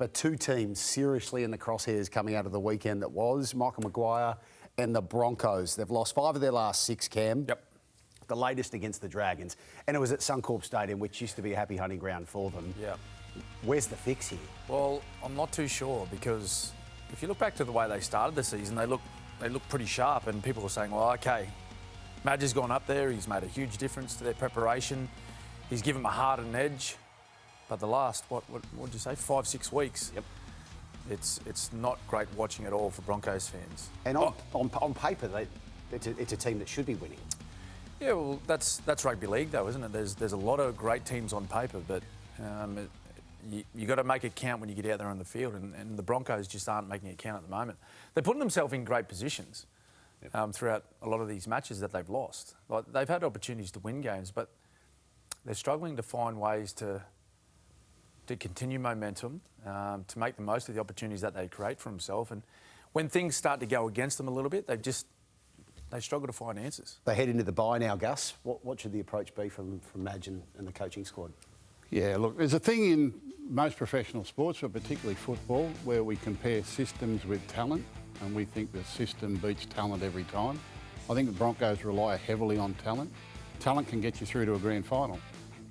but two teams seriously in the crosshairs coming out of the weekend that was Michael Maguire and the Broncos. They've lost 5 of their last 6, Cam. Yep. The latest against the Dragons. And it was at Suncorp Stadium, which used to be a happy hunting ground for them. Yeah. Where's the fix here? Well, I'm not too sure, because if you look back to the way they started the season, they look pretty sharp, and people were saying, well, okay, Madge has gone up there, he's made a huge difference to their preparation, he's given them a heart and edge, but the last, what did you say, 5-6 weeks? Yep. It's not great watching at all for Broncos fans. And on paper, it's a team that should be winning. Yeah, well, that's rugby league though, isn't it? There's a lot of great teams on paper, but you got to make it count when you get out there on the field, and the Broncos just aren't making it count at the moment. They're putting themselves in great positions throughout a lot of these matches that they've lost. Like, they've had opportunities to win games, but they're struggling to find ways to continue momentum, to make the most of the opportunities that they create for themselves. And when things start to go against them a little bit, they struggle to find answers. They head into the bye now, Gus. What should the approach be from Madge and the coaching squad? Yeah, look, there's a thing in most professional sports, but particularly football, where we compare systems with talent, and we think the system beats talent every time. I think the Broncos rely heavily on talent. Talent can get you through to a grand final.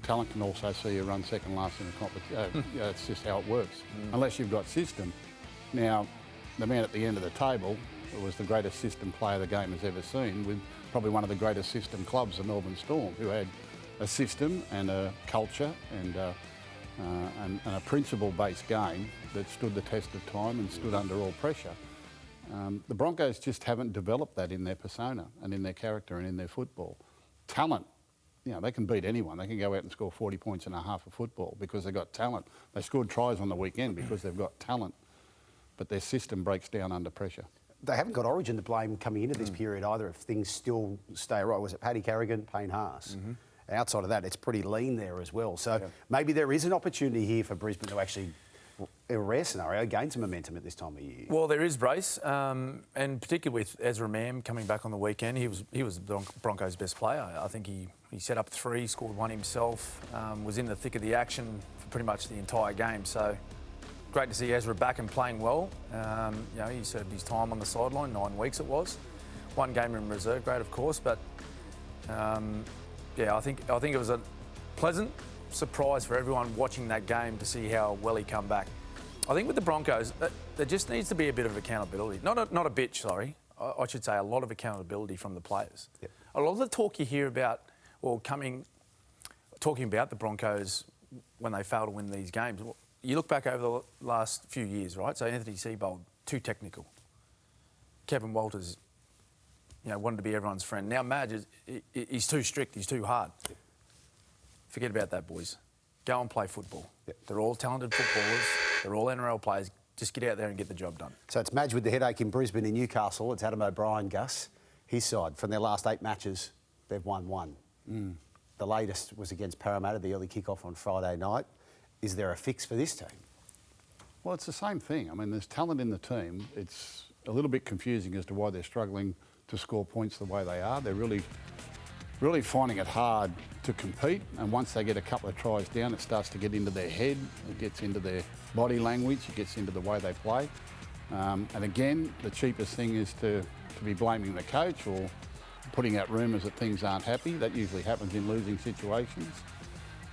Talent can also see you run second last in a competition. That's just how it works, unless you've got system. Now, the man at the end of the table was the greatest system player the game has ever seen, with probably one of the greatest system clubs, the Melbourne Storm, who had a system and a culture and a principle-based game that stood the test of time and stood under all pressure. The Broncos just haven't developed that in their persona and in their character and in their football. Talent, you know, they can beat anyone. They can go out and score 40 points in a half of football because they've got talent. They scored tries on the weekend because they've got talent, but their system breaks down under pressure. They haven't got Origin to blame coming into this period either if things still stay right. Was it Paddy Carrigan, Payne Haas? Outside of that, it's pretty lean there as well. So maybe there is an opportunity here for Brisbane to actually, in a rare scenario, gain some momentum at this time of year. Well, there is, Brace, and particularly with Ezra Mam coming back on the weekend, he was the Broncos' best player. I think he set up 3, scored 1 himself, was in the thick of the action for pretty much the entire game. So great to see Ezra back and playing well. You know, he served his time on the sideline, 9 weeks it was. 1 game in reserve grade, of course, but yeah, I think it was a pleasant surprise for everyone watching that game to see how well he come back. I think with the Broncos, there just needs to be a bit of accountability. Not a bit, sorry. I should say a lot of accountability from the players. Yep. A lot of the talk you hear about, or talking about the Broncos when they fail to win these games, you look back over the last few years, right? So Anthony Seibold, too technical. Kevin Walters, you know, wanted to be everyone's friend. Now Madge, he's too strict, he's too hard. Yep. Forget about that, boys. Go and play football. Yep. They're all talented footballers. They're all NRL players. Just get out there and get the job done. So it's Madge with the headache in Brisbane. In Newcastle, it's Adam O'Brien, Gus. His side, from their last 8 matches, they've won 1. The latest was against Parramatta, the early kick-off on Friday night. Is there a fix for this team? Well, it's the same thing. I mean, there's talent in the team. It's a little bit confusing as to why they're struggling to score points the way they are. They're really finding it hard to compete, and once they get a couple of tries down, it starts to get into their head, it gets into their body language, it gets into the way they play. And again, the cheapest thing is to be blaming the coach or putting out rumours that things aren't happy. That usually happens in losing situations.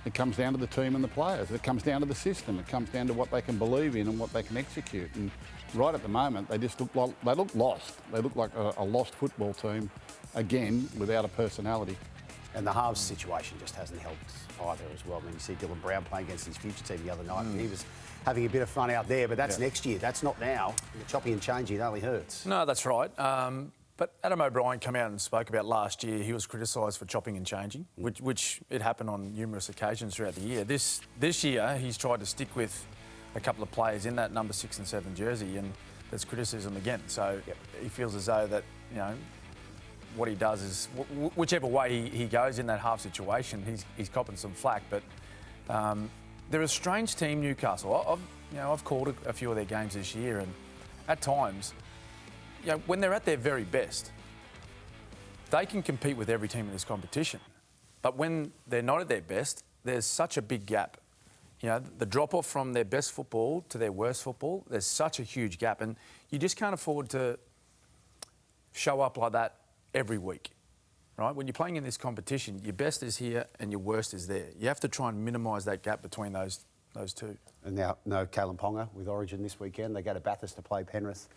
It comes down to the team and the players. It comes down to the system. It comes down to what they can believe in and what they can execute. And right at the moment, they just look lost. They look like a lost football team, again, without a personality. And the halves situation just hasn't helped either as well. I mean, you see Dylan Brown playing against his future team the other night, and he was having a bit of fun out there, but that's next year. That's not now. The chopping and changing, it only hurts. No, that's right. But Adam O'Brien came out and spoke about last year. He was criticised for chopping and changing, which it happened on numerous occasions throughout the year. This year, he's tried to stick with a couple of players in that number 6 and 7 jersey, and there's criticism again. So he feels as though that, you know, what he does is, whichever way he goes in that half situation, he's copping some flack. But they're a strange team, Newcastle. I've called a few of their games this year, and at times, you know, when they're at their very best, they can compete with every team in this competition. But when they're not at their best, there's such a big gap You know, the drop-off from their best football to their worst football, there's such a huge gap, and you just can't afford to show up like that every week, right? When you're playing in this competition, your best is here and your worst is there. You have to try and minimise that gap between those two. And now, no Kalen Ponga with Origin this weekend. They go to Bathurst to play Penrith.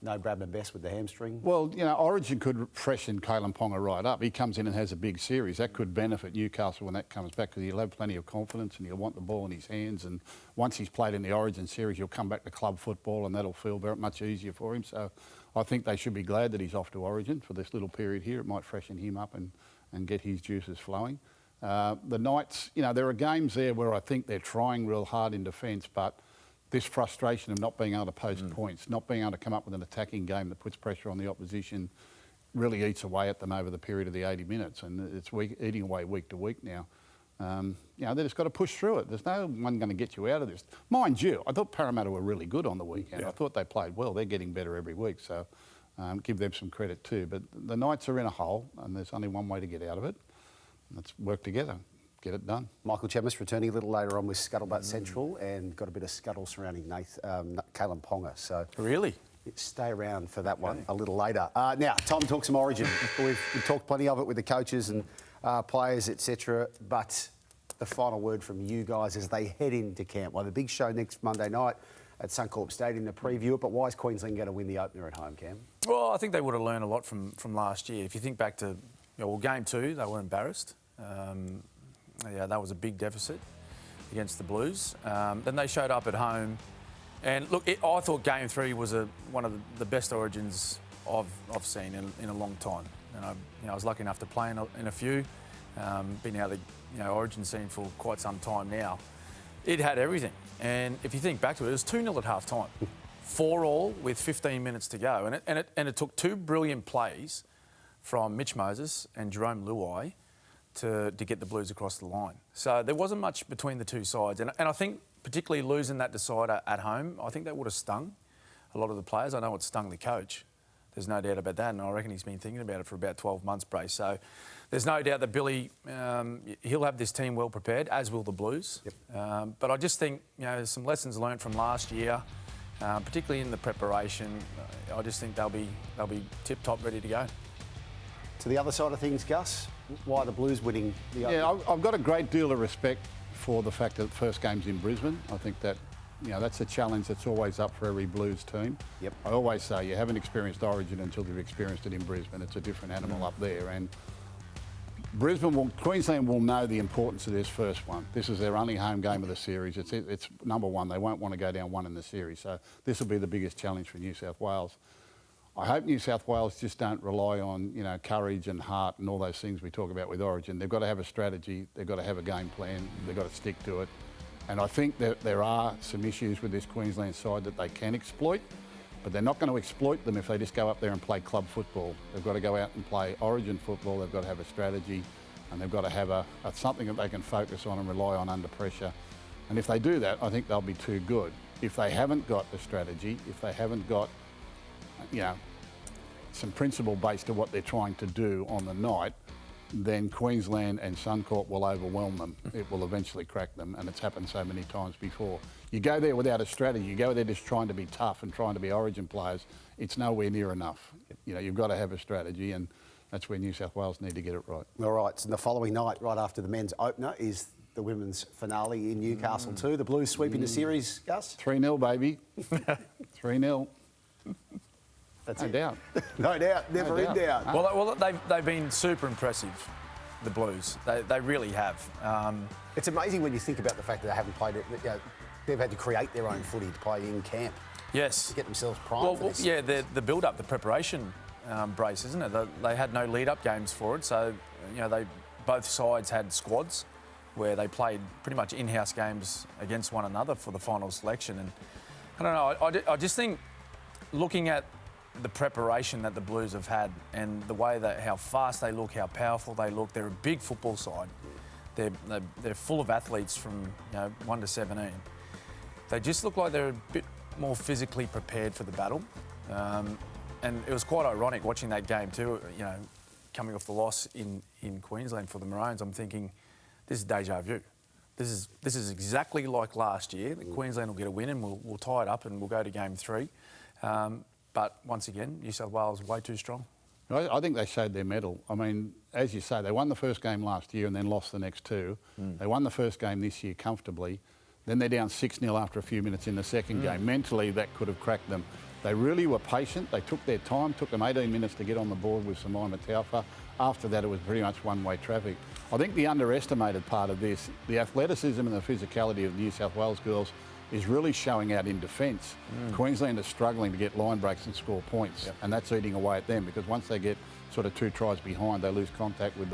No Bradman Best with the hamstring. Well, you know, Origin could freshen Kalen Ponga right up. He comes in and has a big series. That could benefit Newcastle when that comes back because he'll have plenty of confidence and he'll want the ball in his hands. And once he's played in the Origin series, he'll come back to club football and that'll feel very much easier for him. So I think they should be glad that he's off to Origin for this little period here. It might freshen him up and get his juices flowing. The Knights, you know, there are games there where I think they're trying real hard in defence, but this frustration of not being able to post points, not being able to come up with an attacking game that puts pressure on the opposition really eats away at them over the period of the 80 minutes. And it's eating away week to week now. You know, they just got to push through it. There's no one going to get you out of this. Mind you, I thought Parramatta were really good on the weekend. Yeah. I thought they played well. They're getting better every week, so give them some credit too. But the Knights are in a hole and there's only one way to get out of it. Let's work together. Get it done. Michael Chemis returning a little later on with Scuttlebutt Central and got a bit of scuttle surrounding Kalen Ponga. So really, stay around for that one a little later. Now, time to talk some Origin. We've talked plenty of it with the coaches and players, etc. But the final word from you guys as they head into camp. Well, the big show next Monday night at Suncorp Stadium to preview it. But why is Queensland going to win the opener at home, Cam? Well, I think they would have learned a lot from last year. If you think back to game 2, they were embarrassed. Yeah, that was a big deficit against the Blues. Then they showed up at home. And look, I thought Game 3 was one of the best Origins I've seen in a long time. And I was lucky enough to play in a few. Been out of the Origin scene for quite some time now. It had everything. And if you think back to it, it was 2-0 at half-time. 4-all with 15 minutes to go. And it took 2 brilliant plays from Mitch Moses and Jerome Luai to get the Blues across the line. So there wasn't much between the two sides. And I think particularly losing that decider at home, I think that would have stung a lot of the players. I know it stung the coach. There's no doubt about that. And I reckon he's been thinking about it for about 12 months, Brace. So there's no doubt that Billy, he'll have this team well prepared, as will the Blues. Yep. But I just think, there's some lessons learned from last year, particularly in the preparation. I just think they'll be tip-top ready to go. To the other side of things, Gus, why are the Blues winning the opener? Yeah, I've got a great deal of respect for the fact that the first game's in Brisbane. I think that, that's a challenge that's always up for every Blues team. Yep. I always say you haven't experienced Origin until you've experienced it in Brisbane. It's a different animal up there. And Queensland will know the importance of this first one. This is their only home game of the series. It's number one. They won't want to go down one in the series. So this will be the biggest challenge for New South Wales. I hope New South Wales just don't rely on, courage and heart and all those things we talk about with Origin. They've got to have a strategy. They've got to have a game plan. They've got to stick to it. And I think that there are some issues with this Queensland side that they can exploit, but they're not going to exploit them if they just go up there and play club football. They've got to go out and play Origin football. They've got to have a strategy, and they've got to have something that they can focus on and rely on under pressure. And if they do that, I think they'll be too good. If they haven't got the strategy, if they haven't got, some principle based to what they're trying to do on the night, then Queensland and Suncorp will overwhelm them. It will eventually crack them, and it's happened so many times before. You go there without a strategy, you go there just trying to be tough and trying to be Origin players, it's nowhere near enough. You've got to have a strategy, and that's where New South Wales need to get it right. All right, so the following night, right after the men's opener, is the women's finale in Newcastle too. The Blues sweeping the series, Gus? 3-0, baby. 3-0. That's no doubt. No doubt. Never in doubt. Well, they've been super impressive, the Blues. They really have. It's amazing when you think about the fact that they haven't played it. They've had to create their own footy to play in camp. Yes. To get themselves primed for this. Yeah, the build-up, the preparation, Brace, isn't it? They had no lead-up games for it, so both sides had squads where they played pretty much in-house games against one another for the final selection. And I don't know. I just think looking at the preparation that the Blues have had and the way that how fast they look, how powerful they look. They're a big football side. They're full of athletes from 1 to 17. They just look like they're a bit more physically prepared for the battle. And it was quite ironic watching that game too. Coming off the loss in Queensland for the Maroons, I'm thinking this is deja vu. this is exactly like last year. Queensland will get a win and we'll tie it up and we'll go to game 3. But once again, New South Wales way too strong. I think they showed their mettle. I mean, as you say, they won the first game last year and then lost the next 2. They won the first game this year comfortably. Then they're down 6-0 after a few minutes in the second game. Mentally, that could have cracked them. They really were patient. They took their time. Took them 18 minutes to get on the board with Samaima Taufa. After that, it was pretty much one-way traffic. I think the underestimated part of this, the athleticism and the physicality of the New South Wales girls, is really showing out in defence. Queensland is struggling to get line breaks and score points, and that's eating away at them because once they get sort of 2 tries behind, they lose contact with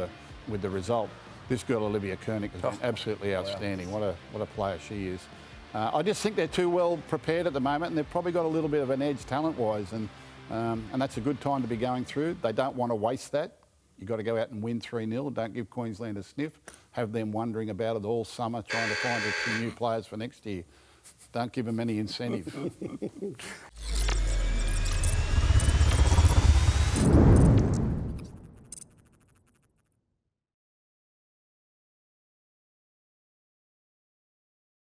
the result. This girl, Olivia Koenig, has been absolutely outstanding. What a player she is. I just think they're too well prepared at the moment, and they've probably got a little bit of an edge talent-wise, and that's a good time to be going through. They don't want to waste that. You've got to go out and win 3-0. Don't give Queensland a sniff. Have them wondering about it all summer, trying to find some new players for next year. Don't give them any incentive.